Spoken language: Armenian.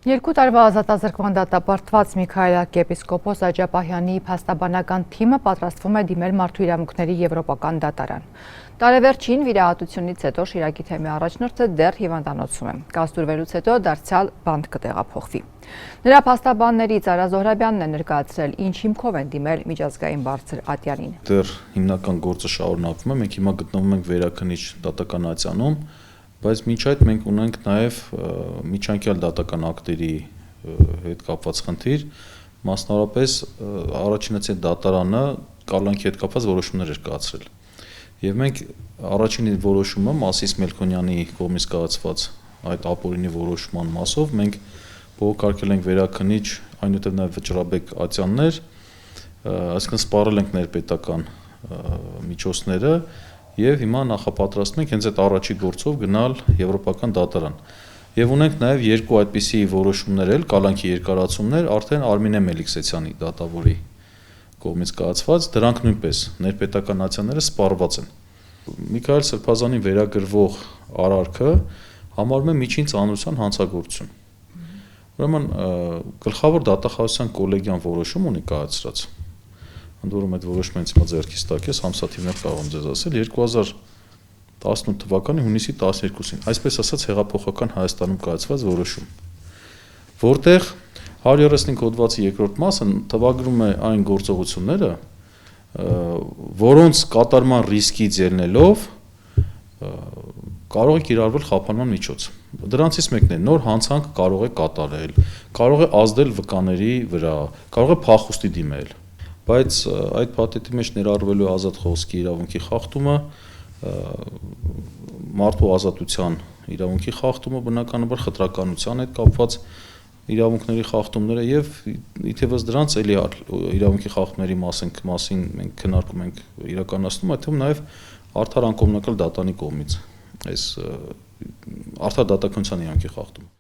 Երկու տարվա ազատազրկման դատապարտված Միքայել arczepiskopos Աջապահյանի փաստաբանական թիմը պատրաստվում է դիմել Մարդու իրավունքների Եվրոպական դատարան։ Տարեվերջին վիրահատությունից հետո Շիրակի թեմի առաջնորդը դեռ հիվանդանոցում է։ Կազդուրվելուց հետո դարձյալ բանտ կտեղափոխվի։ Նրա փաստաբաններից Արա Զոհրաբյանն է ներկայացրել, ինչ հիմքով են դիմել միջազգային բարձր ատյանին։ Դեռ հիմնական գործը շարունակվում է, մենք հիմա գտնվում ենք վերաքննիչ դատական ատյանում, բայց մինչ այդ մենք ունենք նաև միջանկյալ դատական ակտերի հետ կապված խնդիր, մասնավորապես առաջինացի դատարանը կալանքի հետ կապված որոշումներ էր կայացրել։ Եվ մենք առաջին որոշումը Մասիս Մելքոնյանի կողմից կայացված այդ ապօրինի որոշման մասով մենք բողոքարկել ենք վերաքննիչ, այնուհետև նաև վճռաբեկ ատյաններ, այսինքն սպառել ենք ներպետական միջոցները եւ հիմա նախապատրաստում ենք հենց այդ առաջի գործով գնալ Եվրոպական դատարան։ Եվ ունենք նաև երկու այդպիսի որոշումներ էլ, կալանքի երկարացումներ, արդեն Արմինե Մելիքսեցյանի դատավորի կողմից կայացված, դրանք նույնպես ներպետական ատյանները սպառված են։ Միքայել Սրբազանին վերագրվող արարքը համարվում է միջին ծանրության հանցագործություն։ Ուրեմն գլխավոր դատախազության կոլեգիան որոշում ունի կայացրած։ Ընդ որում այդ որոշումը ինձ հիմա ձեռքից տակ է, ամսաթիվներ կարող եմ ձեզ ասել, 2018 թվականի հունիսի 12-ին, այսպես ասած հեղափոխական Հայաստանում կայացված որոշում, որտեղ 135 հոդվածի երկրորդ մասը տվագրում է այն գործողությունները, որոնց կատարման ռիսկից ելնելով կարող է կիրառվել խափանման միջոց։ Դրանցից մեկն է նոր հանցանք կարող է կատարել, կարող է ազդել վկաների վրա, կարող է փախուստի դիմել։ Բայց այդ փաթեթի մեջ ներառվելու ազատ խոսքի իրավունքի խախտումը, մարդու ազատության իրավունքի խախտումը, բնականաբար խտրականության հետ կապված իրավունքների խախտումները եւ իթևս դրանց էլի իրավունքի խախտումների մասին մենք քննարկում ենք իրականացնում, այդ թվում նաեւ արդար անկողմնակալ դատանի կողմից այս արդար դատականության իրավունքի խախտումը։